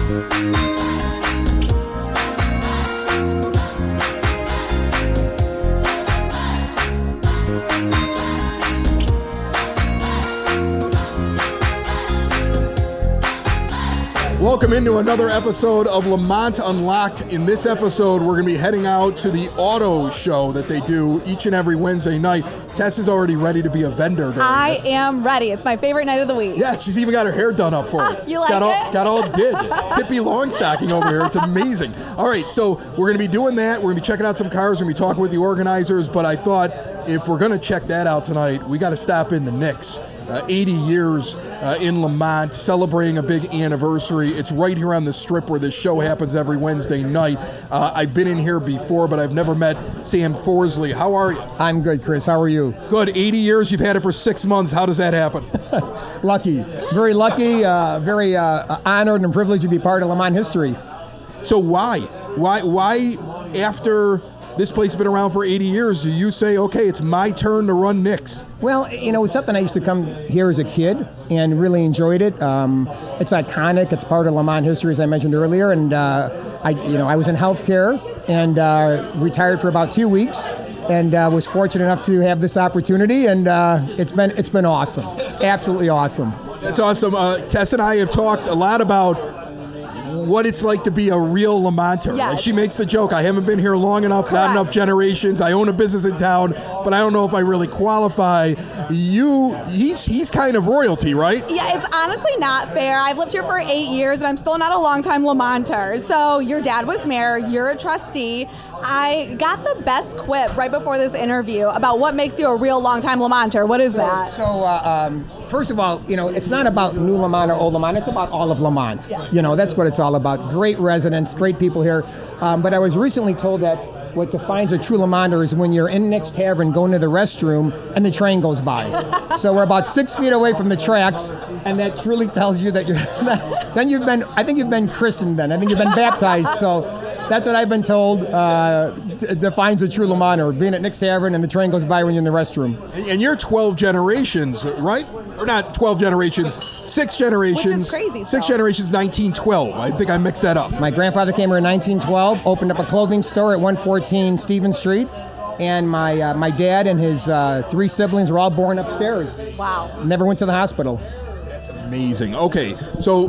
Welcome into another episode of Lemont Unlocked. In this episode, we're going to be heading out to the auto show that they do each and every Wednesday night. Tess is already ready to be a vendor. I am ready. It's my favorite night of the week. Yeah, she's even got her hair done up for it. You like it? Got all did. Pippi Longstocking over here. It's amazing. All right, so we're going to be doing that. We're going to be checking out some cars. We're going to be talking with the organizers. But I thought if we're going to check that out tonight, we got to stop in the Knicks. 80 years in Lemont, celebrating a big anniversary. It's right here on the strip where this show happens every Wednesday night. I've been in here before, but I've never met Sam Forzley. How are you? I'm good, Chris. How are you? Good. 80 years. You've had it for 6 months. How does that happen? Lucky. Very lucky. Very honored and privileged to be part of Lemont history. So why after this place has been around for 80 years, do you say, okay, it's my turn to run Knicks? Well, you know, it's something I used to come here as a kid and really enjoyed it. It's iconic. It's part of Lemont history, as I mentioned earlier. And I was in healthcare and retired for about 2 weeks, and was fortunate enough to have this opportunity. And it's been awesome, absolutely awesome. That's awesome. Tess and I have talked a lot about what it's like to be a real Lemonter. Yes. Like she makes the joke, I haven't been here long enough, Correct. Not enough generations. I own a business in town, but I don't know if I really qualify. He's kind of royalty, right? Yeah, it's honestly not fair. I've lived here for 8 years, and I'm still not a long-time Lemonter. So your dad was mayor, you're a trustee. I got the best quip right before this interview about what makes you a real long-time Lemonter. What is that? So, first of all, it's not about new Lemont or old Lemont. It's about all of Lemont. Yeah. That's what it's all about. Great residents, great people here. But I was recently told that what defines a true Lemonter is when you're in Nick's Tavern going to the restroom and the train goes by. So we're about 6 feet away from the tracks, and that truly tells you that you're. I think you've been christened then. I think you've been baptized. So that's what I've been told defines a true Lemonter, being at Nick's Tavern and the train goes by when you're in the restroom. And you're 12 generations, right? Or not 12 generations, 6 generations. Which is crazy. 6 generations, 1912. I think I mixed that up. My grandfather came here in 1912, opened up a clothing store at 114 Stevens Street, and my dad and his 3 siblings were all born upstairs. Wow. Never went to the hospital. That's amazing. Okay, so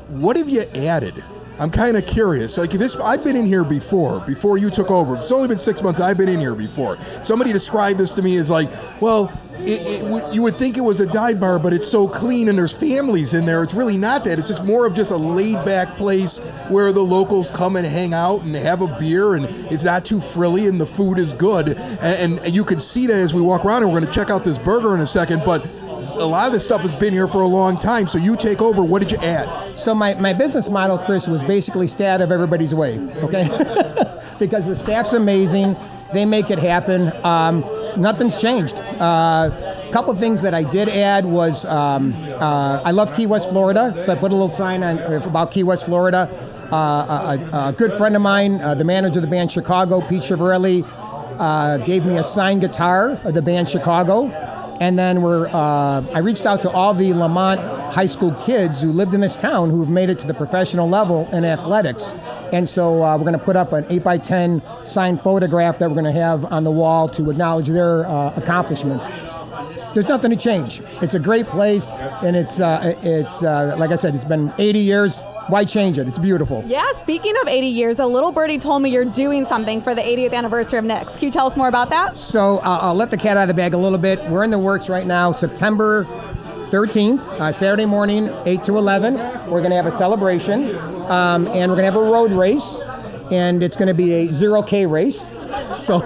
what have you added? I'm kind of curious. Like this, I've been in here before you took over. It's only been 6 months. I've been in here before. Somebody described this to me as like, well, you would think it was a dive bar, but it's so clean and there's families in there. It's really not that. It's just more of just a laid-back place where the locals come and hang out and have a beer, and it's not too frilly, and the food is good. And you can see that as we walk around, and we're going to check out this burger in a second, but a lot of this stuff has been here for a long time. So you take over. What did you add? So my business model, Chris, was basically stay out of everybody's way, okay? Because the staff's amazing. They make it happen. Nothing's changed. A couple of things that I did add was I love Key West, Florida, so I put a little sign on about Key West, Florida. A good friend of mine, the manager of the band Chicago, Pete Chiavarelli, gave me a signed guitar of the band Chicago. And then I reached out to all the Lemont high school kids who lived in this town who have made it to the professional level in athletics. And so we're going to put up an 8x10 signed photograph that we're going to have on the wall to acknowledge their accomplishments. There's nothing to change. It's a great place, and it's like I said, it's been 80 years. Why change it? It's beautiful. Yeah, speaking of 80 years, a little birdie told me you're doing something for the 80th anniversary of Knicks. Can you tell us more about that? So I'll let the cat out of the bag a little bit. We're in the works right now. September 13th, Saturday morning, 8 to 11. We're going to have a celebration, and we're going to have a road race, and it's going to be a 0K race. So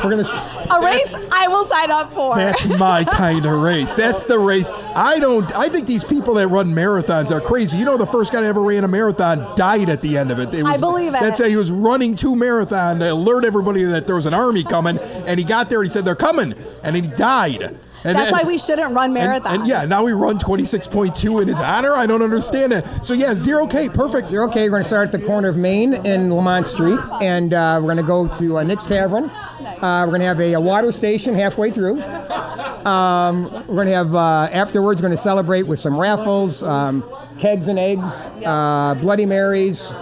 we're going to... A race I will sign up for. That's my kind of race. That's the race. I think these people that run marathons are crazy. You know, the first guy that ever ran a marathon died at the end of it. I believe it. That's he was running 2 marathons to alert everybody that there was an army coming, and he got there and he said, they're coming, and he died. That's why we shouldn't run marathons. And yeah, now we run 26.2 in his honor. I don't understand that. So yeah, 0K, perfect. 0K, we're going to start at the corner of Main and Lemont Street, and we're going to go to Nick's Tavern. We're going to have a water station halfway through. We're going to have, afterwards, we're going to celebrate with some raffles. kegs and eggs, Bloody Marys,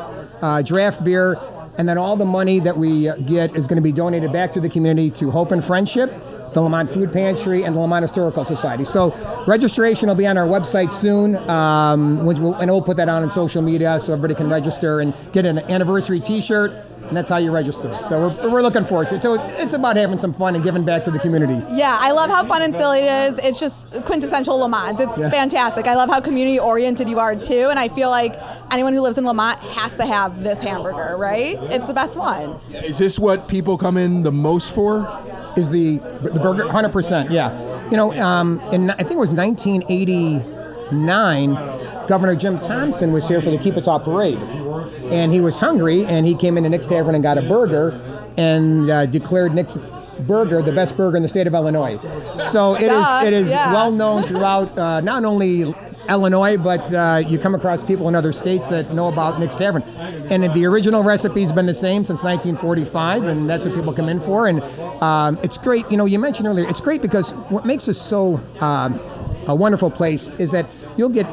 draft beer, and then all the money that we get is going to be donated back to the community to Hope and Friendship, the Lemont Food Pantry, and the Lemont Historical Society. So registration will be on our website soon, and we'll put that on social media so everybody can register and get an anniversary T-shirt, and that's how you register. So we're looking forward to it. So it's about having some fun and giving back to the community. Yeah, I love how fun and silly it is. It's just quintessential Lemont. It's fantastic. I love how community-oriented you are, too, and I feel like anyone who lives in Lemont has to have this hamburger, right? It's the best one. Is this what people come in the most for? Is the burger? 100%, yeah. You know, I think it was 1989, Governor Jim Thompson was here for the Keep It Off parade. And he was hungry, and he came into Nick's Tavern and got a burger and declared Nick's Burger the best burger in the state of Illinois. So it is well known throughout not only Illinois, but you come across people in other states that know about Nick's Tavern. And the original recipe's been the same since 1945, and that's what people come in for. And it's great. You know, you mentioned earlier, it's great because what makes us so a wonderful place is that you'll get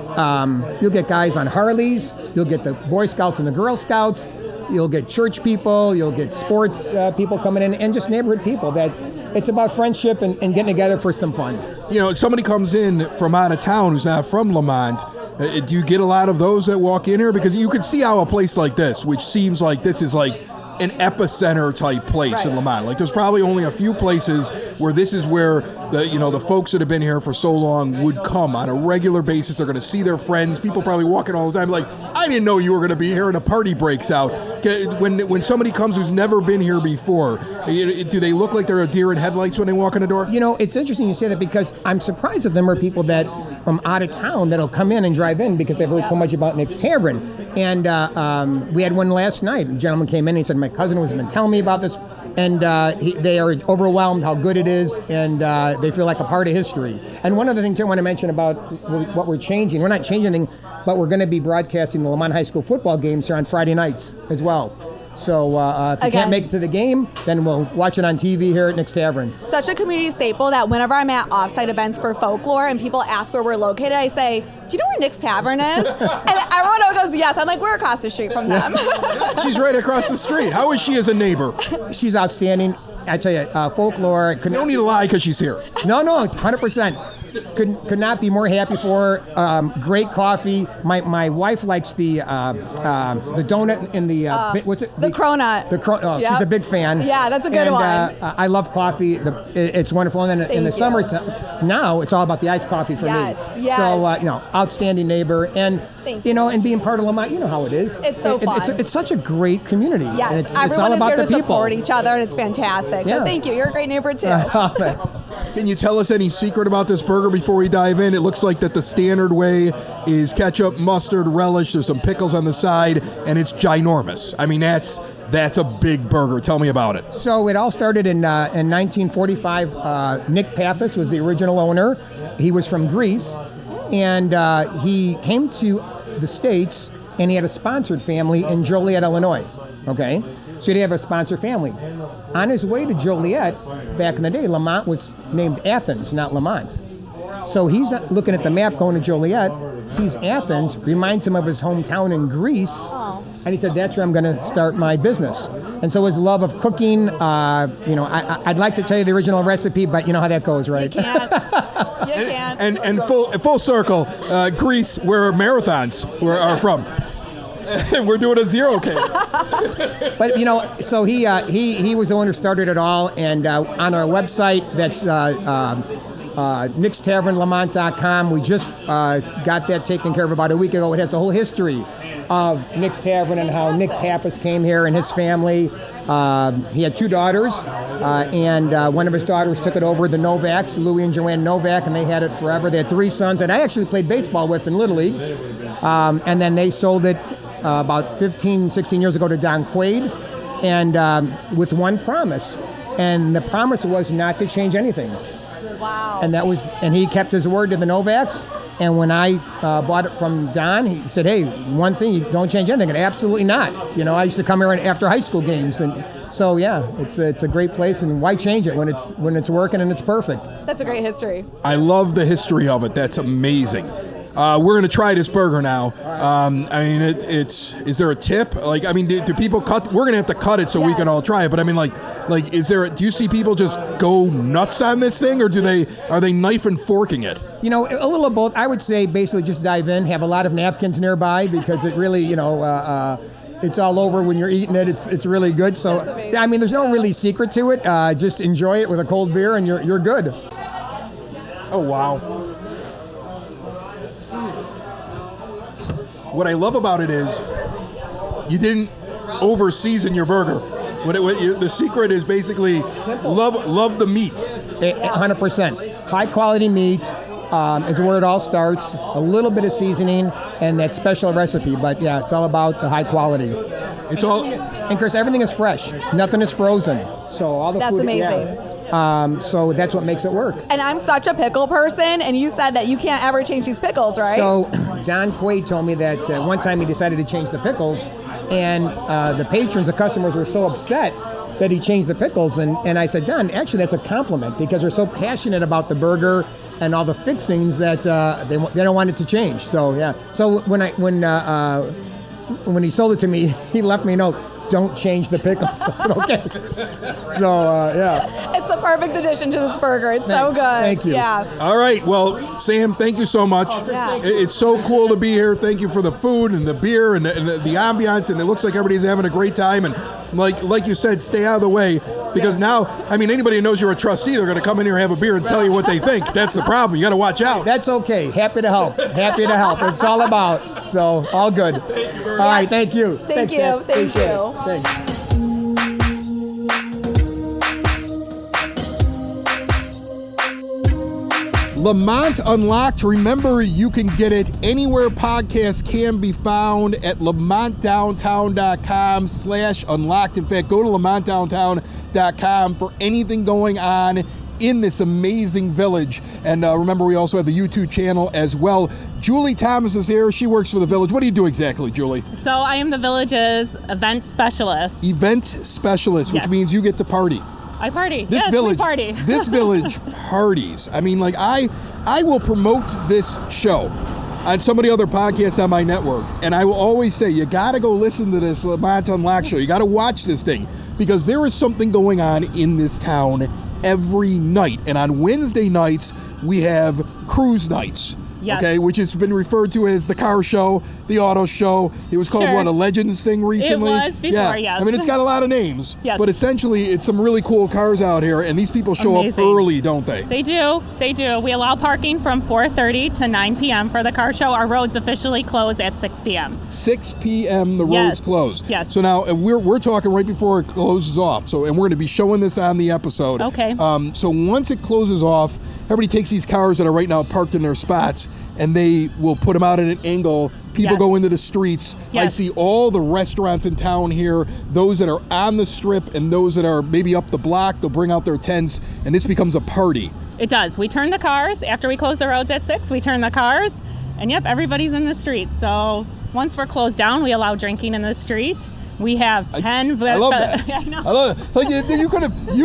guys on Harleys, you'll get the Boy Scouts and the Girl Scouts, you'll get church people, you'll get sports people coming in, and just neighborhood people. That it's about friendship and getting together for some fun. You know, somebody comes in from out of town who's not from Lemont. Do you get a lot of those that walk in here? Because you can see how a place like this, which seems like this is like an epicenter type place in Lemont. Like there's probably only a few places where this is where the folks that have been here for so long would come on a regular basis. They're going to see their friends. People probably walking all the time like, I didn't know you were going to be here, and a party breaks out. When somebody comes who's never been here before, do they look like they're a deer in headlights when they walk in the door? You know, it's interesting you say that because I'm surprised that there are people that from out of town that'll come in and drive in because they've heard so much about Nick's Tavern. And we had one last night. A gentleman came in and he said, my cousin has been telling me about this, and they are overwhelmed how good it is, and they feel like a part of history. And one other thing too I want to mention about what we're changing, we're not changing anything, but we're going to be broadcasting the Lemont High School football games here on Friday nights as well. So if you can't make it to the game, then we'll watch it on TV here at Nick's Tavern. Such a community staple that whenever I'm at offsite events for folklore and people ask where we're located, I say, do you know where Nick's Tavern is? And everyone goes, yes. I'm like, we're across the street from them. She's right across the street. How is she as a neighbor? She's outstanding. I tell you, folklore. You don't need to lie because she's here. No, 100%. Could not be more happy for her. Great coffee. My wife likes the donut in the what's it? The cronut. She's a big fan. Yeah, that's a good one. I love coffee. It's wonderful. And then in the summer now it's all about the iced coffee for me. Yes. So outstanding neighbor, and and being part of Lamont, you know how it is. It's so fun. It's such a great community. Yes, and it's everyone all about is here the to people. support each other, and it's fantastic. Yeah. So thank you. You're a great neighbor too. Thanks. Can you tell us any secret about this burger before we dive in? It looks like that the standard way is ketchup, mustard, relish. There's some pickles on the side, and it's ginormous. I mean, that's a big burger. Tell me about it. So it all started in 1945. Nick Pappas was the original owner. He was from Greece, and he came to the States, and he had a sponsored family in Joliet, Illinois. Okay? So he'd have a sponsor family. On his way to Joliet, back in the day, Lemont was named Athens, not Lemont. So he's looking at the map going to Joliet, sees Athens, reminds him of his hometown in Greece, and he said, that's where I'm going to start my business. And so his love of cooking, I'd like to tell you the original recipe, but you know how that goes, right? You can't. And full circle, Greece, where marathons are from. We're doing a 0K. But so he was the one who started it all, and on our website, that's nickstavernlemont.com. We just got that taken care of about a week ago. It has the whole history of Nick's Tavern and how Nick Pappas came here and his family. He had two daughters, and one of his daughters took it over, the Novaks, Louie and Joanne Novak, and they had it forever. They had three sons, and I actually played baseball with in Little League. And then they sold it about 15, 16 years ago to Don Quaid, and with one promise. And the promise was not to change anything. Wow. And he kept his word to the Novaks. And when I bought it from Don, he said, hey, one thing, you don't change anything. And absolutely not. I used to come here after high school games. And so, yeah, it's a great place. And why change it when it's working and it's perfect? That's a great history. I love the history of it. That's amazing. We're going to try this burger now. I mean, is there a tip? Like, I mean, do people cut? We're going to have to cut it so we can all try it. But I mean, like, do you see people just go nuts on this thing, or are they knife and forking it? You know, a little of both. I would say basically just dive in, have a lot of napkins nearby because it really, it's all over when you're eating it. It's really good. So, I mean, there's no really secret to it. Just enjoy it with a cold beer and you're good. Oh, wow. What I love about it is you didn't over-season your burger. The secret is basically love the meat. 100%. High quality meat is where it all starts. A little bit of seasoning and that special recipe. But yeah, it's all about the high quality. And Chris, everything is fresh. Nothing is frozen. So all the That's food, amazing. Yeah. So that's what makes it work. And I'm such a pickle person, and you said that you can't ever change these pickles, right? So Don Quaid told me that one time he decided to change the pickles, and the patrons, the customers were so upset that he changed the pickles. And I said, Don, actually that's a compliment because they're so passionate about the burger and all the fixings that they don't want it to change. So yeah. So when he sold it to me, he left me a note. Don't change the pickles. I said, okay. So, yeah. It's the perfect addition to this burger. It's so good. Thank you. Yeah. All right. Well, Sam, thank you so much. Yeah. It's so cool to be here. Thank you for the food and the beer and the ambiance. And it looks like everybody's having a great time. And like you said, stay out of the way. Because now, I mean, anybody who knows you're a trustee, they're going to come in here and have a beer and tell you what they think. That's the problem. You got to watch out. That's okay. Happy to help. Happy to help. It's all about. So, all good. Thank you very All much. right. Thank you. Thank you. Guys. Thank Appreciate you. it. Thanks. Lemont Unlocked. Remember, you can get it anywhere podcasts can be found at LemontDowntown.com/unlocked. In fact, go to LemontDowntown.com for anything going on in this amazing village. And remember, we also have the YouTube channel as well. Julie Thomas is here. She works for the village. What do you do exactly, Julie? So I am the village's event specialist. Event specialist, which Yes. means you get to party. I party. This yes, village, we party. This village parties. I mean, like I will promote this show on some of the other podcasts on my network, and I will always say, you got to go listen to this Lemont Unlocked show. You got to watch this thing because there is something going on in this town every night. And on Wednesday nights, we have cruise nights. Yes. Okay, which has been referred to as the car show, the auto show. It was called, Sure. what, a Legends thing recently? It was before, yes. I mean, it's got a lot of names. Yes. But essentially, it's some really cool cars out here, and these people show Amazing. up early, don't they? They do. They do. We allow parking from 4:30 to 9 p.m. for the car show. Our roads officially close at 6 p.m. 6 p.m. the roads Yes. close. Yes. So now we're talking right before it closes off. So, and we're going to be showing this on the episode. Okay. So once it closes off, everybody takes these cars that are right now parked in their spots, and they will put them out at an angle. People Yes. go into the streets. I Yes. see all the restaurants in town here, those that are on the strip and those that are maybe up the block. They'll bring out their tents, and this becomes a party. It does. We turn the cars after we close the roads at 6. We turn the cars, and yep, everybody's in the street. So once we're closed down, we allow drinking in the street. We have 10. I love that. I know. I love it. Like you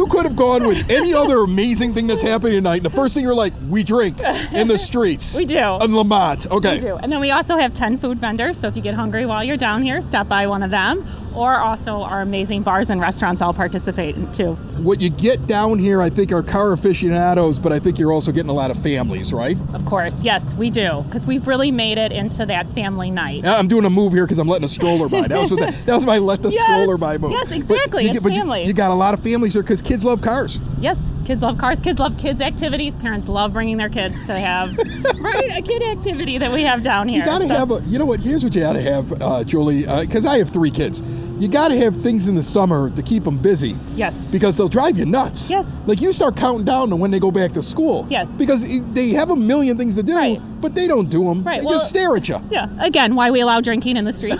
could have gone with any other amazing thing that's happening tonight. The first thing you're like, we drink in the streets. We do. In Lemont. Okay. We do. And then we also have 10 food vendors. So if you get hungry while you're down here, stop by one of them. Or also our amazing bars and restaurants all participate in too. What you get down here, I think, are car aficionados, but I think you're also getting a lot of families, right? Of course, yes, we do, because we've really made it into that family night. I'm doing a move here because I'm letting a stroller by. That was my let the Yes, stroller by move. yes, exactly, it's families. You got a lot of families here because kids love cars. Yes, kids love cars, kids love kids activities. Parents love bringing their kids to have a kid activity that we have down here. You got to have you know what? Here's what you got to have, Julie, because I have 3 kids. You got to have things in the summer to keep them busy. Yes. Because they'll drive you nuts. Yes. Like you start counting down to when they go back to school. Yes. Because they have a million things to do, Right. but they don't do them. Right, They well- just stare at you. Yeah, again, why we allow drinking in the street.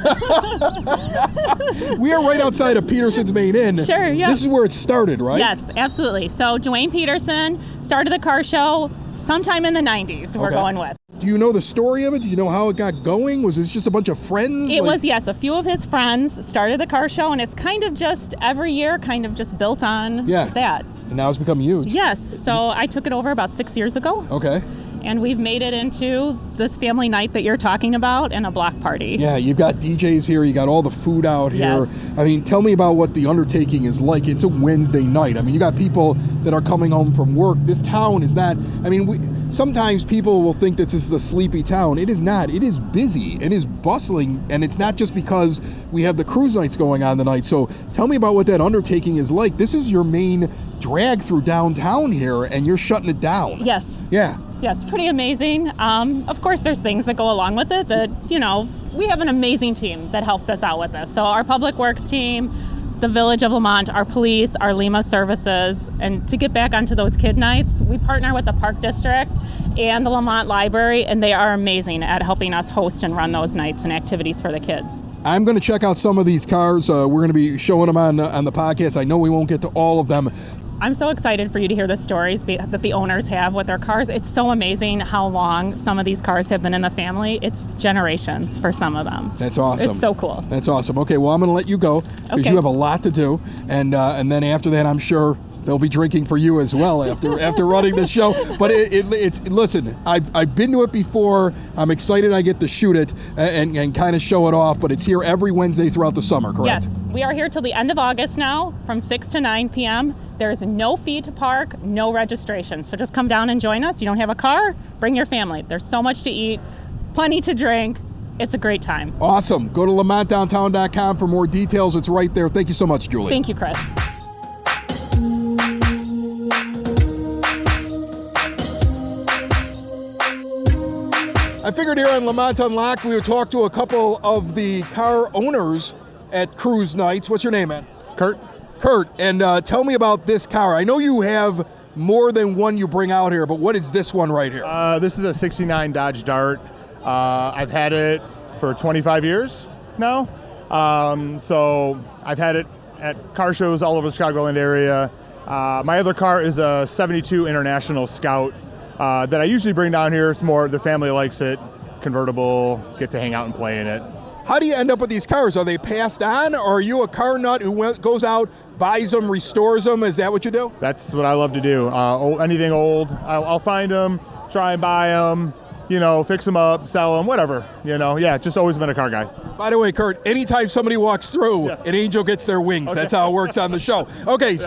We are right outside of Peterson's Main Inn. Sure, yeah. This is where it started, right? Yes, absolutely. So Dwayne Peterson started the car show sometime in the 90s, we're Okay. going with. Do you know the story of it? Do you know how it got going? Was this just a bunch of friends? It was, yes, a few of his friends started the car show, and it's kind of just every year kind of just built on Yeah. that. And now it's become huge. Yes, so I took it over about 6 years ago, Okay. and we've made it into this family night that you're talking about and a block party. Yeah, you've got DJs here, you got all the food out here. Yes. I mean, tell me about what the undertaking is like. It's a Wednesday night. I mean, you got people that are coming home from work. This town is not, I mean, sometimes people will think that this is a sleepy town. It is not. It is busy. It is bustling, and it's not just because we have the cruise nights going on tonight. So tell me about what that undertaking is like. This is your main drag through downtown here, and you're shutting it down. Yes. Yeah. Yes, pretty amazing. Of course, there's things that go along with it that, you know, we have an amazing team that helps us out with this. So our public works team, the Village of Lemont, our police, our Lima services, and to get back onto those kid nights, we partner with the Park District and the Lemont Library, and they are amazing at helping us host and run those nights and activities for the kids. I'm going to check out some of these cars. We're going to be showing them on the podcast. I know we won't get to all of them. I'm so excited for you to hear the stories that the owners have with their cars. It's so amazing how long some of these cars have been in the family. It's generations for some of them. That's awesome. It's so cool. That's awesome. Okay, well, I'm going to let you go because Okay. you have a lot to do. And then after that, I'm sure they'll be drinking for you as well after running the show. But it's listen, I've been to it before. I'm excited I get to shoot it and kind of show it off. But it's here every Wednesday throughout the summer, correct? Yes, we are here till the end of August now from 6 to 9 p.m. There's no fee to park, no registration. So just come down and join us. You don't have a car? Bring your family. There's so much to eat, plenty to drink. It's a great time. Awesome. Go to LemontDowntown.com for more details. It's right there. Thank you so much, Julie. Thank you, Chris. I figured here on Lemont Unlocked we would talk to a couple of the car owners at cruise nights. What's your name, man? Kurt. Kurt, and tell me about this car. I know you have more than one you bring out here, but what is this one right here? This is a 69 Dodge Dart. I've had it for 25 years now. So I've had it at car shows all over the Chicagoland area. My other car is a 72 International Scout that I usually bring down here. It's more, the family likes it, convertible, get to hang out and play in it. How do you end up with these cars? Are they passed on, or are you a car nut who goes out, buys them, restores them? Is that what you do? That's what I love to do. Anything old, I'll find them, try and buy them, you know, fix them up, sell them, whatever. You know, yeah, just always been a car guy. By the way, Kurt, anytime somebody walks through, an angel gets their wings. Okay. That's how it works on the show. Okay,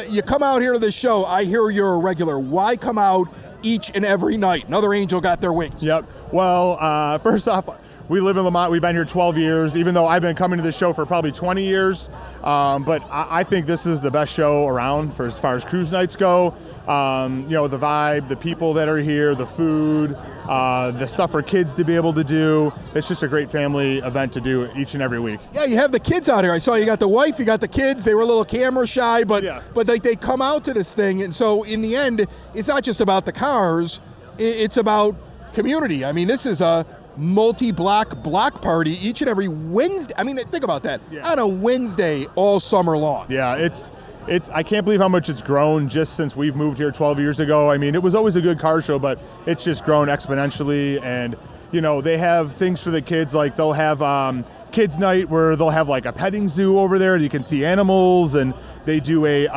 you come out here to the show. I hear you're a regular. Why come out each and every night? Another angel got their wings. Yep. Well, first off, we live in Lemont. We've been here 12 years, even though I've been coming to this show for probably 20 years. But I think this is the best show around for as far as cruise nights go. You know, the vibe, the people that are here, the food, the stuff for kids to be able to do. It's just a great family event to do each and every week. Yeah, you have the kids out here. I saw you got the wife, you got the kids. They were a little camera shy, but they come out to this thing. And so in the end, it's not just about the cars. It's about community. I mean, this is a multi-block party each and every Wednesday. I mean, think about that. On a Wednesday all summer long. Yeah, it's I can't believe how much it's grown just since we've moved here 12 years ago. I mean, it was always a good car show, but it's just grown exponentially. And, you know, they have things for the kids, like they'll have kids night where they'll have like a petting zoo over there. You can see animals, and they do it's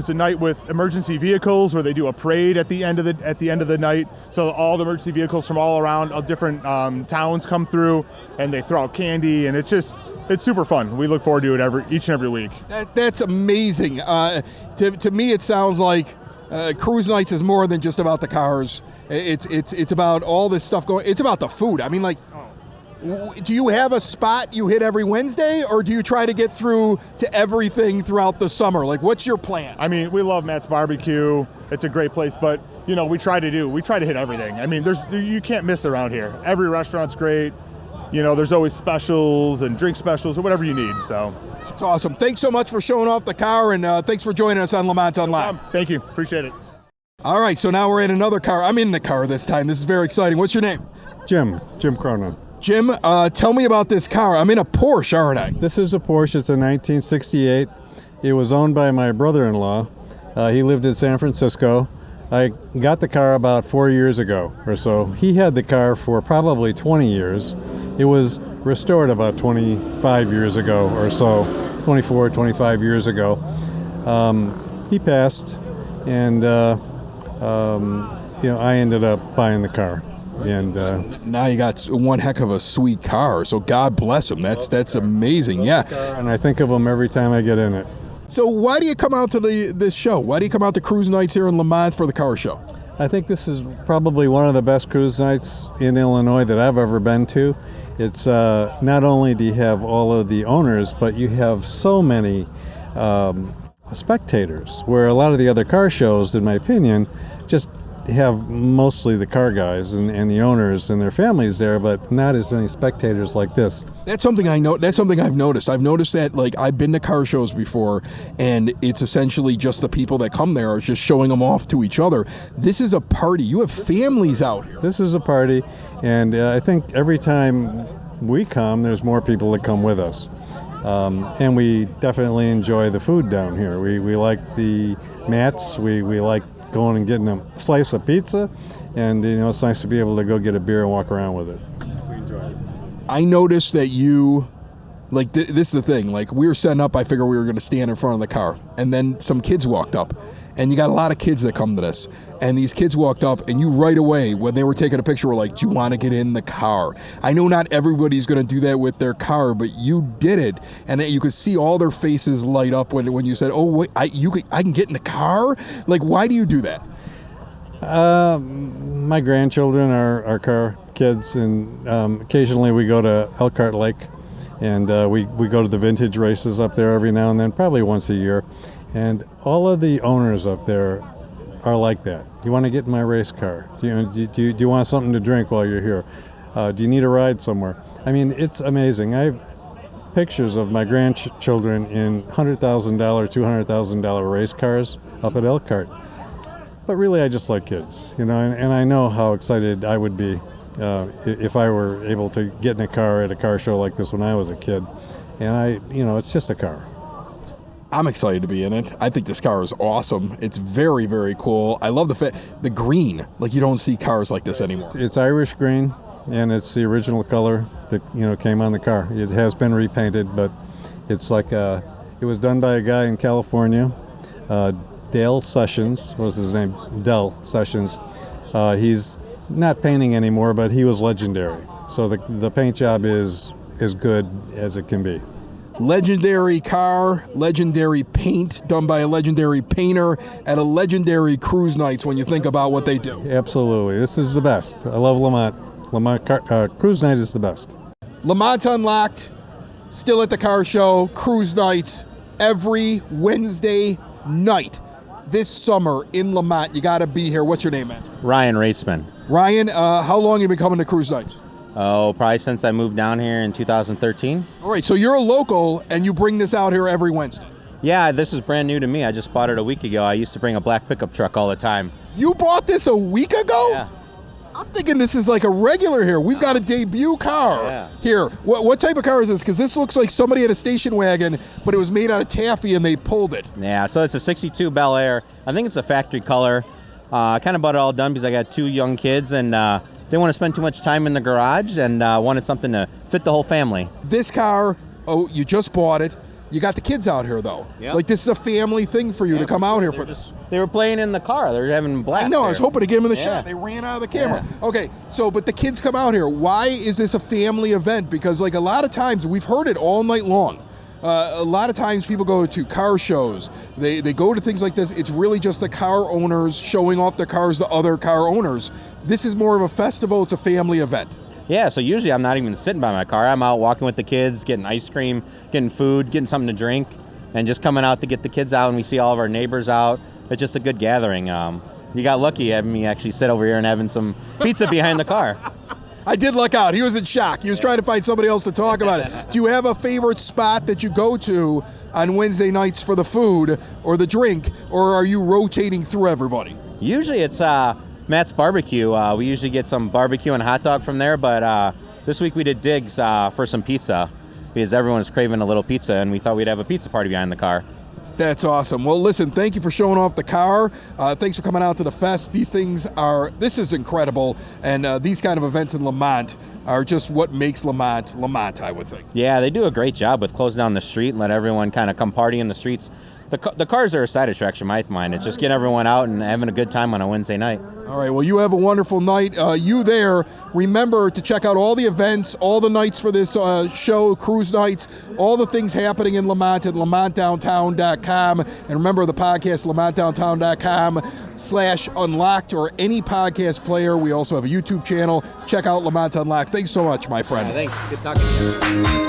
a night with emergency vehicles where they do a parade at the end of the night. So all the emergency vehicles from all around different towns come through, and they throw out candy, and it's super fun. We look forward to it each and every week. That's amazing. To me, it sounds like cruise nights is more than just about the cars. It's about all this stuff going. It's about the food. I mean, like, do you have a spot you hit every Wednesday, or do you try to get through to everything throughout the summer? Like, what's your plan? I mean, we love Matt's Barbecue. It's a great place, but you know, we try to hit everything. I mean, you can't miss around here. Every restaurant's great. You know, there's always specials and drink specials or whatever you need. So that's awesome. Thanks so much for showing off the car, and thanks for joining us on Lemont Unlocked. Thank you. Appreciate it. All right, so now we're in another car. I'm in the car this time. This is very exciting. What's your name? Jim Cronin. Jim, tell me about this car. I'm in a Porsche, aren't I? This is a Porsche. It's a 1968. It was owned by my brother-in-law. He lived in San Francisco. I got the car about 4 years ago or so. He had the car for probably 20 years. It was restored about 25 years ago or so, 24, 25 years ago. He passed, and I ended up buying the car. And now you got one heck of a sweet car. So God bless him. That's amazing. Yeah. And I think of them every time I get in it. So why do you come out to this show? Why do you come out to Cruise Nights here in Lemont for the car show? I think this is probably one of the best cruise nights in Illinois that I've ever been to. It's not only do you have all of the owners, but you have so many spectators, where a lot of the other car shows, in my opinion, just have mostly the car guys and the owners and their families there, but not as many spectators like this. That's something I know. That's something I've noticed. I've noticed that, like, I've been to car shows before, and it's essentially just the people that come there are just showing them off to each other. This is a party. You have families out here. This is a party, and I think every time we come, there's more people that come with us. And we definitely enjoy the food down here. We like the mats. We like going and getting a slice of pizza, and it's nice to be able to go get a beer and walk around with it. We enjoy it. I noticed that you, like, this is the thing, like, we were setting up, I figured we were going to stand in front of the car, and then some kids walked up, and you got a lot of kids that come to this, and these kids walked up, and you right away, when they were taking a picture, were like, do you want to get in the car? I know not everybody's going to do that with their car, but you did it, and that you could see all their faces light up when you said, oh, wait, I can get in the car? Like, why do you do that? My grandchildren are car kids, and occasionally we go to Elkhart Lake, and we go to the vintage races up there every now and then, probably once a year, and all of the owners up there are like that. Do you want to get in my race car? Do you want something to drink while you're here? Do you need a ride somewhere? I mean, it's amazing. I have pictures of my grandchildren in $100,000, $200,000 race cars up at Elkhart. But really, I just like kids, and I know how excited I would be if I were able to get in a car at a car show like this when I was a kid. And it's just a car. I'm excited to be in it. I think this car is awesome. It's very, very cool. I love the green. Like, you don't see cars like this anymore. It's Irish green, and it's the original color that came on the car. It has been repainted, but it's like it was done by a guy in California. Dale Sessions was his name. Dell Sessions. He's not painting anymore, but he was legendary. So the paint job is as good as it can be. Legendary car, legendary paint done by a legendary painter at a legendary cruise nights when you think about what they do. Absolutely. This is the best. I love Lemont. Cruise night is the best. Lemont Unlocked, still at the car show, cruise nights every Wednesday night this summer in Lemont. You got to be here. What's your name, man? Ryan Raceman. Ryan, how long have you been coming to cruise nights? Oh, probably since I moved down here in 2013. All right, so you're a local, and you bring this out here every Wednesday. Yeah, this is brand new to me. I just bought it a week ago. I used to bring a black pickup truck all the time. You bought this a week ago? Yeah. I'm thinking this is like a regular here. We've got a debut car here. What type of car is this? Because this looks like somebody had a station wagon, but it was made out of taffy, and they pulled it. Yeah, so it's a 62 Bel Air. I think it's a factory color. I kind of bought it all done because I got 2 young kids, and didn't want to spend too much time in the garage, and wanted something to fit the whole family. This car, you just bought it. You got the kids out here, though. Yep. Like, this is a family thing for you to come out here for this. They were playing in the car. They were having blast. I know. There. I was hoping to get them in the shot. They ran out of the camera. Yeah. Okay, but the kids come out here. Why is this a family event? Because, like, a lot of times, we've heard it all night long. A lot of times people go to car shows. They go to things like this. It's really just the car owners showing off their cars to other car owners. This is more of a festival. It's a family event. Yeah, so usually I'm not even sitting by my car. I'm out walking with the kids, getting ice cream, getting food, getting something to drink, and just coming out to get the kids out, and we see all of our neighbors out. It's just a good gathering. You got lucky having me actually sit over here and having some pizza behind the car. I did luck out. He was in shock. He was trying to find somebody else to talk about it. Do you have a favorite spot that you go to on Wednesday nights for the food or the drink, or are you rotating through everybody? Usually it's Matt's Barbecue. We usually get some barbecue and hot dog from there, but this week we did Diggs for some pizza because everyone's craving a little pizza, and we thought we'd have a pizza party behind the car. That's awesome. Well, listen, thank you for showing off the car. Thanks for coming out to the fest. This is incredible, and these kind of events in Lemont are just what makes Lemont, I would think. Yeah, they do a great job with closing down the street and let everyone kind of come party in the streets. the cars are a side attraction in my mind. It's just getting everyone out and having a good time on a Wednesday night. All right, well, you have a wonderful night. You there, remember to check out all the events, all the nights for this show, cruise nights, all the things happening in Lemont at LemontDowntown.com. And remember the podcast, LemontDowntown.com/unlocked, or any podcast player. We also have a YouTube channel. Check out Lemont Unlocked. Thanks so much, my friend. Thanks. Good talking to you.